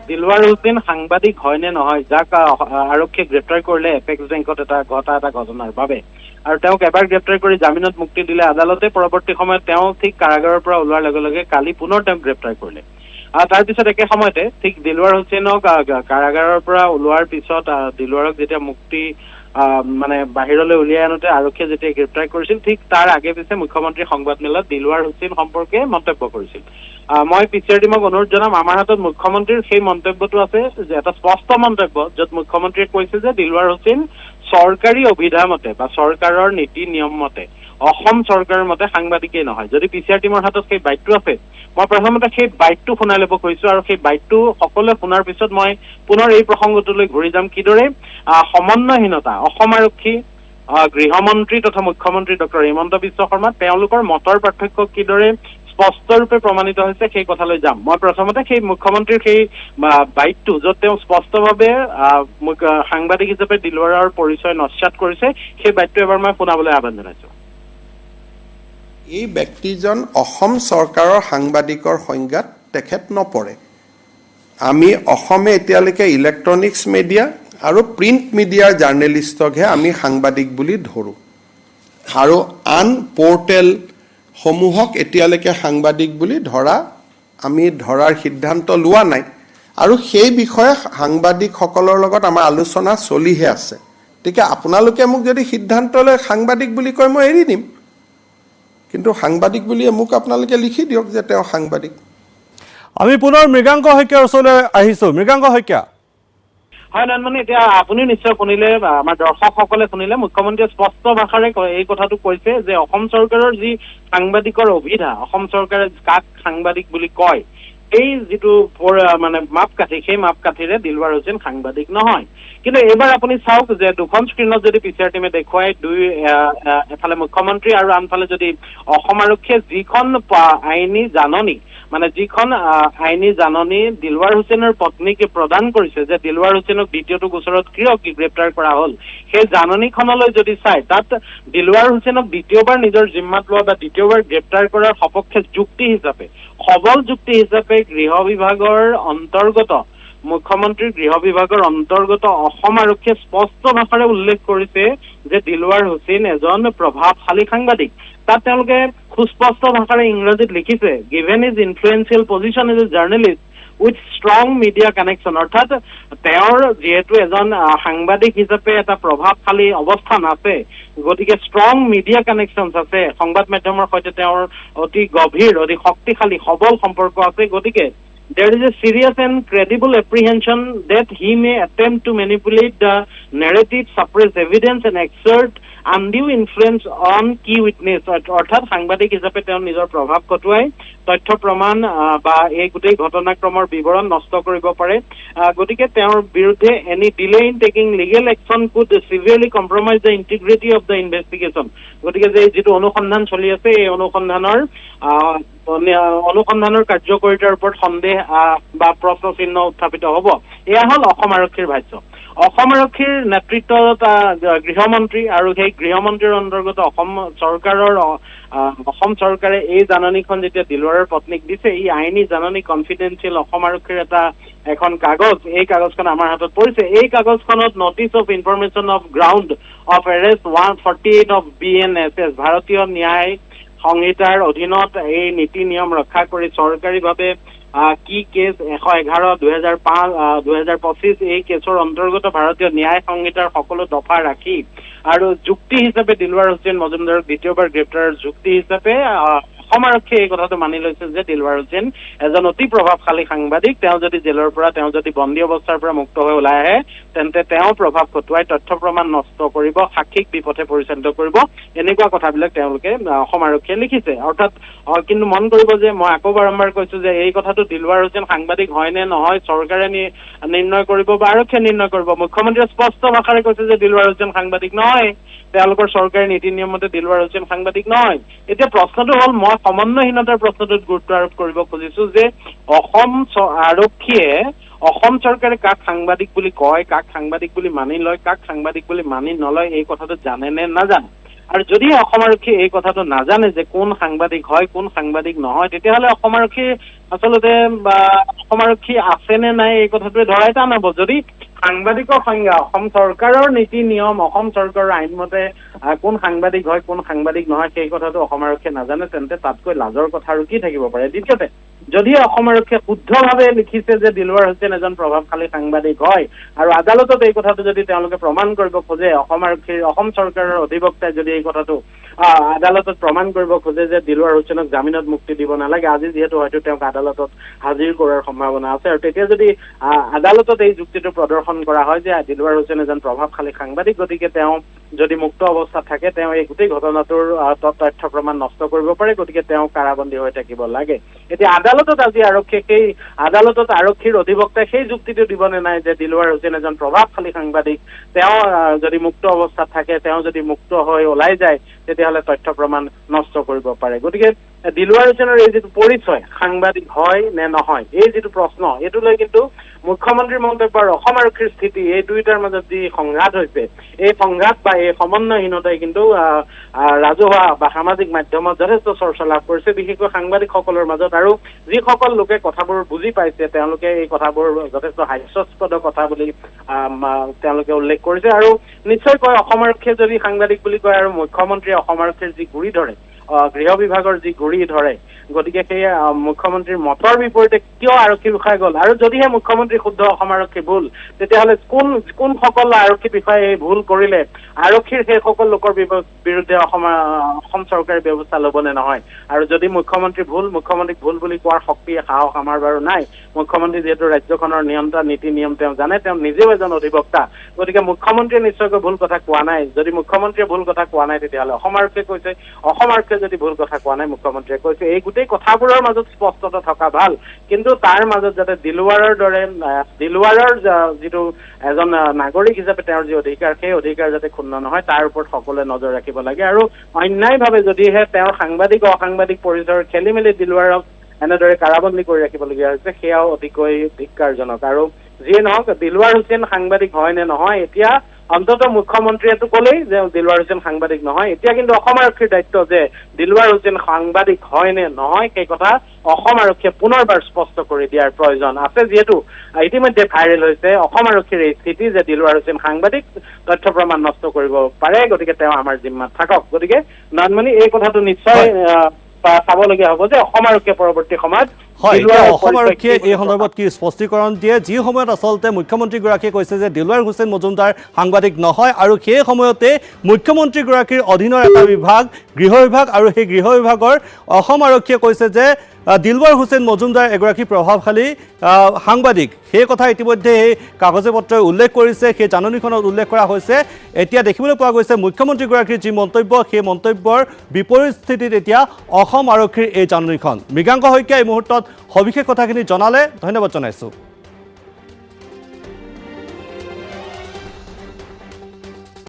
দিলৱাৰ হুছেইন সাংবাদিক হয় নে নহয়, যাক আৰক্ষীয়ে গ্ৰেপ্তাৰ কৰিলে এপেক্স বেংকত এটা ঘটনাৰ বাবে, আৰু তেওঁক এবাৰ গ্ৰেপ্তাৰ কৰি জামিনত মুক্তি দিলে আদালতে, পৰৱৰ্তী সময়ত তেওঁ ঠিক কাৰাগাৰৰ পৰা ওলোৱাৰ লগে লগে কালি পুনৰ তেওঁক গ্ৰেপ্তাৰ কৰিলে। তাৰপিছত একে সময়তে ঠিক দিলৱাৰ হুছেইনক কাৰাগাৰৰ পৰা ওলোৱাৰ পিছত দিলৱাৰক যেতিয়া মুক্তি মানে বাহিৰলৈ উলিয়াই আনোতে আৰক্ষীয়ে যেতিয়া গ্ৰেপ্তাৰ কৰিছিল, ঠিক তাৰ আগে পিছে মুখ্যমন্ত্ৰীৰ সংবাদমেলত দিলৱাৰ হুছেইন সম্পৰ্কে মন্তব্য কৰিছিল। মই পিচিআৰ টিমক অনুৰোধ জনাম, আমাৰ হাতত মুখ্যমন্ত্ৰীৰ সেই মন্তব্যটো আছে, যে এটা স্পষ্ট মন্তব্য য'ত মুখ্যমন্ত্ৰীয়ে কৈছে যে দিলৱাৰ হুছেইন চৰকাৰী অভিধা মতে বা চৰকাৰৰ নীতি নিয়ম মতে, অসম চৰকাৰৰ মতে সাংবাদিকেই নহয়। যদি পিচিআৰ টিমৰ হাতত সেই বাইটটো আছে, মই প্ৰথমতে সেই বাইটটো শুনাই ল'ব খুজিছো, আৰু সেই বাইটটো সকলোৱে শুনাৰ পিছত মই পুনৰ এই প্ৰসংগটোলৈ ঘূৰি যাম, কিদৰে সমন্বয়হীনতা অসম আৰক্ষী, গৃহমন্ত্ৰী তথা মুখ্যমন্ত্ৰী ডক্টৰ হিমন্ত বিশ্ব শৰ্মা, তেওঁলোকৰ মতৰ পাৰ্থক্য কিদৰে স্পষ্টৰূপে প্ৰমাণিত হৈছে সেই কথালৈ যাম। মই প্ৰথমতে সেই মুখ্যমন্ত্ৰীৰ সেই বাইটটো য'ত তেওঁ স্পষ্টভাৱে সাংবাদিক হিচাপে দিলৱাৰৰ পৰিচয় নস্যাৎ কৰিছে, সেই বাইটটো এবাৰ মই শুনাবলৈ আহ্বান জনাইছো। এই ব্যক্তিজন অসম চৰকাৰৰ সাংবাদিকৰ সংজ্ঞাত তেখেত নপৰে। আমি অসমে এতিয়ালৈকে ইলেক্ট্ৰনিক্স মিডিয়া আৰু প্ৰিণ্ট মিডিয়াৰ জাৰ্নেলিষ্টকহে আমি সাংবাদিক বুলি ধৰোঁ, আৰু আন পৰ্টেলসমূহক এতিয়ালৈকে সাংবাদিক বুলি ধৰাৰ সিদ্ধান্ত লোৱা নাই, আৰু সেই বিষয়ে সাংবাদিকসকলৰ লগত আমাৰ আলোচনা চলিহে আছে। গতিকে আপোনালোকে মোক যদি সিদ্ধান্ত লৈ সাংবাদিক বুলি কয় মই এৰি দিম, কিন্তু সাংবাদিক বুলিয়ে মোক আপোনালোকে লিখি দিয়ক যে তেওঁ সাংবাদিক। আমি পুনৰ মৃগাংক শইকীয়াৰ ওচৰলৈ আহিছোঁ। মৃগাংক শইকীয়া, হয় নয়নমণি, এতিয়া আপুনি নিশ্চয় শুনিলে, আমাৰ দৰ্শকসকলে শুনিলে, মুখ্যমন্ত্ৰীয়ে স্পষ্ট ভাষাৰে এই কথাটো কৈছে যে অসম চৰকাৰৰ যি সাংবাদিকৰ অভিধা, অসম চৰকাৰে কাক সাংবাদিক বুলি কয়, এই যিটো মানে মাপকাঠি, সেই মাপকাঠিৰে দিলৱাৰ হুছেইন সাংবাদিক নহয়। কিন্তু এইবাৰ আপুনি চাওক যে দুখন স্ক্ৰীণত যদি পিচিআৰ টিমে দেখুৱাই, এফালে মুখ্যমন্ত্ৰী আৰু আনফালে যদি অসম আৰক্ষীয়ে যিখন আইনী জাননী, মানে যিখন আইনী জাননী দিলৱাৰ হুছেইনৰ পত্নীকে প্ৰদান কৰিছে যে দিলৱাৰ হুছেইনক দ্বিতীয়টো গোচৰত কিয় গ্ৰেপ্তাৰ কৰা হ'ল, সেই জাননীখনলৈ যদি চাই, তাত দিলৱাৰ হুছেইনক দ্বিতীয়বাৰ নিজৰ জিম্মাত লোৱা বা দ্বিতীয়বাৰ গ্ৰেপ্তাৰ কৰাৰ সপক্ষে যুক্তি হিচাপে, সবল যুক্তি হিচাপে গৃহ বিভাগৰ অন্তৰ্গত, মুখ্যমন্ত্ৰীৰ গৃহ বিভাগৰ অন্তৰ্গত অসম আৰক্ষীয়ে স্পষ্ট ভাষাৰে উল্লেখ কৰিছে যে দিলৱাৰ হুছেইন এজন প্ৰভাৱশালী সাংবাদিক। তাত তেওঁলোকে সুস্পষ্ট ভাষাৰে ইংৰাজীত লিখিছে, given is influential position is a journalist with strong media connection, অৰ্থাৎ তেওঁৰ যিহেতু এজন সাংবাদিক হিচাপে এটা প্ৰভাৱশালী অৱস্থান আছে, গতিকে ষ্ট্ৰং মিডিয়া কানেকশ্যনছ আছে, সংবাদ মাধ্যমৰ সৈতে তেওঁৰ অতি গভীৰ, অতি শক্তিশালী সবল সম্পৰ্ক আছে, গতিকে there is a serious and credible apprehension that he may attempt to manipulate the narrative, suppress evidence and exert undue influence on key witness, অৰ্থাৎ সাংবাদিক হিচাপে তেওঁ নিজৰ প্ৰভাৱ খটুৱাই তথ্য প্ৰমাণ বা এই গোটেই ঘটনাক্ৰমৰ বিৱৰণ নষ্ট কৰিব পাৰে। গতিকে তেওঁৰ বিৰুদ্ধে any delay in taking legal action could severely compromise the integrity of the investigation. গতিকে যে যিটো অনুসন্ধান চলি আছে, এই অনুসন্ধানৰ কাৰ্যকৰীতাৰ ওপৰত সন্দেহ বা প্ৰশ্ন চিহ্ন উত্থাপিত হ'ব। এয়া হ'ল অসম আৰক্ষীৰ ভাষ্য। অসম আৰক্ষীৰ নেতৃত্বত গৃহমন্ত্ৰী, আৰু সেই গৃহমন্ত্ৰীৰ অন্তৰ্গত অসম চৰকাৰে এই জাননীখন যেতিয়া দিলৱাৰৰ পত্নীক দিছে, এই আইনী জাননী কনফিডেন্সিয়েল অসম আৰক্ষীৰ এখন কাগজ, এই কাগজখন আমাৰ হাতত পৰিছে। এই কাগজখনত notice of information of ground of arrest 148 of BNSS, ভাৰতীয় ন্যায় সংহিতাৰ অধীনত এই নীতি নিয়ম ৰক্ষা কৰি চৰকাৰীভাৱে কি কেছ 111/2025 এই কেছৰ অন্তৰ্গত ভাৰতীয় ন্যায় সংহিতাৰ সকলো দফা ৰাখি আৰু যুক্তি হিচাপে দিলৱাৰ হুছেইন মজুমদাৰক দ্বিতীয়বাৰ গ্ৰেপ্তাৰৰ যুক্তি হিচাপে অসম আৰক্ষীয়ে এই কথাটো মানি লৈছে যে দিলৱাৰ হুছেইন এজন অতি প্ৰভাৱশালী সাংবাদিক। তেওঁ যদি জেলৰ পৰা, তেওঁ যদি বন্দী অৱস্থাৰ পৰা মুক্ত হৈ ওলাই আহে, তেন্তে তেওঁ প্ৰভাৱ খটুৱাই তথ্য প্ৰমাণ নষ্ট কৰিব, সাক্ষীক বিপথে পৰিচালিত কৰিব, এনেকুৱা কথাবিলাক তেওঁলোকে অসম আৰক্ষীয়ে লিখিছে। অৰ্থাৎ কিন্তু মন কৰিব যে মই আকৌ বাৰম্বাৰ কৈছো যে এই কথাটো দিলৱাৰ হুছেইন সাংবাদিক হয় নে নহয় চৰকাৰে নিৰ্ণয় কৰিব বা আৰক্ষীয়ে নিৰ্ণয় কৰিব। মুখ্যমন্ত্ৰীয়ে স্পষ্ট ভাষাৰে কৈছে যে দিলৱাৰ হুছেইন সাংবাদিক নহয়, তেওঁলোকৰ চৰকাৰী নীতি নিয়মতে দিলৱাৰ হুছেইন সাংবাদিক নহয়। এতিয়া প্ৰশ্নটো হ'ল, মই সমন্বয়হীনতাৰ প্ৰশ্নটোত গুৰুত্ব আৰোপ কৰিব খুজিছো যে অসম আৰক্ষীয়ে, অসম চৰকাৰে কাক সাংবাদিক বুলি কয়, কাক সাংবাদিক বুলি মানি লয়, কাক সাংবাদিক বুলি মানি নলয়, এই কথাটো জানে নে নাজানে। আৰু যদি অসম আৰক্ষীয়ে এই কথাটো নাজানে যে কোন সাংবাদিক হয়, কোন সাংবাদিক নহয়, তেতিয়াহ'লে অসম আৰক্ষীৰ আচলতে অসম আৰক্ষী আছে নে নাই এই কথাটোৱে ধৰাই টান হ'ব। যদি সাংবাদিকৰ সংজ্ঞা অসম চৰকাৰৰ নীতি নিয়ম, অসম চৰকাৰৰ আইনমতে কোন সাংবাদিক হয় কোন সাংবাদিক নহয় সেই কথাটো অসম আৰক্ষীয়ে নাজানে, তেন্তে তাতকৈ লাজৰ কথা আৰু কি থাকিব পাৰে। দ্বিতীয়তে, যদি অসম আৰক্ষীয়ে শুদ্ধভাৱে লিখিছে যে দিলৱাৰ হুছেইন এজন প্ৰভাৱশালী সাংবাদিক হয় আৰু আদালতত এই কথাটো যদি তেওঁলোকে প্ৰমাণ কৰিব খোজে, অসম চৰকাৰৰ অধিবক্তাই যদি এই কথাটো আদালতত প্ৰমাণ কৰিব খোজে যে দিলৱাৰ হুছেইনক জামিনত মুক্তি দিব নালাগে, আজি যিহেতু হয়তো তেওঁক আদালতত হাজিৰ কৰাৰ সম্ভাৱনা আছে, আৰু তেতিয়া যদি আদালতত এই যুক্তিটো প্ৰদৰ্শন কৰা হয় যে দিলৱাৰ হুছেইন এজন প্ৰভাৱশালী সাংবাদিক, গতিকে তেওঁ যদি মুক্ত অৱস্থাত থাকে তেওঁ এই গোটেই ঘটনাটোৰ তথ্য প্ৰমাণ নষ্ট কৰিব পাৰে, গতিকে তেওঁ কাৰাবন্দী হৈ থাকিব লাগে। এতিয়া আদালতত আজি আৰক্ষীৰ অধিবক্তাই সেই যুক্তিটো দিবনে নাই যে দিলৱাৰ হুছেইন এজন প্ৰভাৱশালী সাংবাদিক, তেওঁ যদি মুক্ত অৱস্থাত থাকে, তেওঁ যদি মুক্ত হৈ ওলাই যায় তেতিয়াহ'লে তথ্য প্ৰমাণ নষ্ট কৰিব পাৰে। গতিকে দিলৱাৰ হুছেইনৰ এই যিটো পৰিচয়, সাংবাদিক হয় নে নহয়, এই যিটো প্ৰশ্ন, এইটো লৈ কিন্তু মুখ্যমন্ত্ৰীৰ মন্তব্য আৰু অসম আৰক্ষীৰ স্থিতি, এই দুয়োটাৰ মাজত যি সংঘাত হৈছে, এই সংঘাত বা এই সমন্বয়হীনতাই কিন্তু ৰাজহুৱা বা সামাজিক মাধ্যমত যথেষ্ট চৰ্চা লাভ কৰিছে, বিশেষকৈ সাংবাদিকসকলৰ মাজত। আৰু যিসকল লোকে কথাবোৰ বুজি পাইছে তেওঁলোকে এই কথাবোৰ যথেষ্ট হাস্যাস্পদ কথা বুলি তেওঁলোকে উল্লেখ কৰিছে। আৰু নিশ্চয়কৈ অসম আৰক্ষীয়ে যদি সাংবাদিক বুলি কয় আৰু মুখ্যমন্ত্ৰীয়ে অসম আৰক্ষীৰ যি গুৰি ধৰে, গৃহ বিভাগৰ যি গুৰি ধৰে, গতিকে সেই মুখ্যমন্ত্ৰীৰ মতৰ বিপৰীতে কিয় আৰক্ষী বিষয়া গ'ল, আৰু যদিহে মুখ্যমন্ত্ৰী শুদ্ধ অসম আৰক্ষী ভুল, তেতিয়াহ'লে কোনসকল আৰক্ষী বিষয়াই এই ভুল কৰিলে আৰক্ষীৰ সেইসকল লোকৰ বিৰুদ্ধে অসম চৰকাৰে ব্যৱস্থা ল'ব নে নহয়। আৰু যদি মুখ্যমন্ত্ৰীক ভুল বুলি কোৱাৰ শক্তি সাহস আমাৰ বাৰু নাই। মুখ্যমন্ত্ৰী যিহেতু ৰাজ্যখনৰ নিয়ন্ত্ৰণ নীতি নিয়ম তেওঁ জানে, তেওঁ নিজেও এজন অধিবক্তা, গতিকে মুখ্যমন্ত্ৰীয়ে নিশ্চয়কৈ ভুল কথা কোৱা নাই। যদি মুখ্যমন্ত্ৰীয়ে ভুল কথা কোৱা নাই তেতিয়াহ'লে অসম আৰক্ষীয়ে কৈছে, অসম আৰক্ষীয়ে যদি ভুল কথা কোৱা নাই মুখ্যমন্ত্ৰীয়ে কৈছে, এই গোটেই কথাবোৰৰ মাজত স্পষ্টতা থকা ভাল। কিন্তু তাৰ মাজত যাতে দিলৱাৰৰ যিটো এজন নাগৰিক হিচাপে তেওঁৰ যি অধিকাৰ, সেই অধিকাৰ যাতে ক্ষুণ্ণ নহয় তাৰ ওপৰত সকলোৱে নজৰ ৰাখিব লাগে। আৰু অন্যায়ভাৱে যদিহে তেওঁৰ সাংবাদিক অসাংবাদিক পৰিচয়ৰ খেলি মেলি দিলৱাৰক এনেদৰে কাৰাবন্দী কৰি ৰাখিবলগীয়া হৈছে, সেয়াও অতিকৈ ধিক্কাৰজনক। আৰু যিয়ে নহওক, দিলৱাৰ হুছেইন সাংবাদিক হয় নে নহয়, এতিয়া অন্ততঃ মুখ্যমন্ত্ৰীয়েতো ক'লেই যে দিলৱাৰ হুছেইন সাংবাদিক নহয়। এতিয়া কিন্তু অসম আৰক্ষীৰ দায়িত্ব যে দিলৱাৰ হুছেইন সাংবাদিক হয় নে নহয় সেই কথা অসম আৰক্ষীয়ে পুনৰবাৰ স্পষ্ট কৰি দিয়াৰ প্ৰয়োজন আছে। যিহেতু ইতিমধ্যে ভাইৰেল হৈছে অসম আৰক্ষীৰ এই স্থিতি যে দিলৱাৰ হুছেইন সাংবাদিক, তথ্য প্ৰমাণ নষ্ট কৰিব পাৰে, গতিকে তেওঁ আমাৰ জিম্মাত থাকক। গতিকে নয়নমণি, এই কথাটো নিশ্চয় চাবলগীয়া হ'ব যে অসম আৰক্ষীয়ে পৰৱৰ্তী সময়ত অসম আৰক্ষীয়ে এই সন্দৰ্ভত কি স্পষ্টীকৰণ দিয়ে। যি সময়ত আচলতে মুখ্যমন্ত্ৰীগৰাকীয়ে কৈছে যে দিলৱাৰ হুছেইন মজুমদাৰ সাংবাদিক নহয়, আৰু সেই সময়তে মুখ্যমন্ত্ৰীগৰাকীৰ অধীনৰ এটা বিভাগ গৃহ বিভাগ, আৰু সেই গৃহ বিভাগৰ অসম আৰক্ষীয়ে কৈছে যে দিলৱাৰ হুছেইন মজুমদাৰ এগৰাকী প্ৰভাৱশালী সাংবাদিক। সেই কথা ইতিমধ্যে এই কাগজে পত্ৰই উল্লেখ কৰিছে, সেই জাননীখনত উল্লেখ কৰা হৈছে। এতিয়া দেখিবলৈ পোৱা গৈছে মুখ্যমন্ত্ৰীগৰাকীৰ যি মন্তব্য, সেই মন্তব্যৰ বিপৰীত স্থিতিত এতিয়া অসম আৰক্ষীৰ এই জাননীখন। মৃগাংক শইকীয়া এই মুহূৰ্তত সবিশেষ কথাখিনি জনালে, ধন্যবাদ জনাইছোঁ।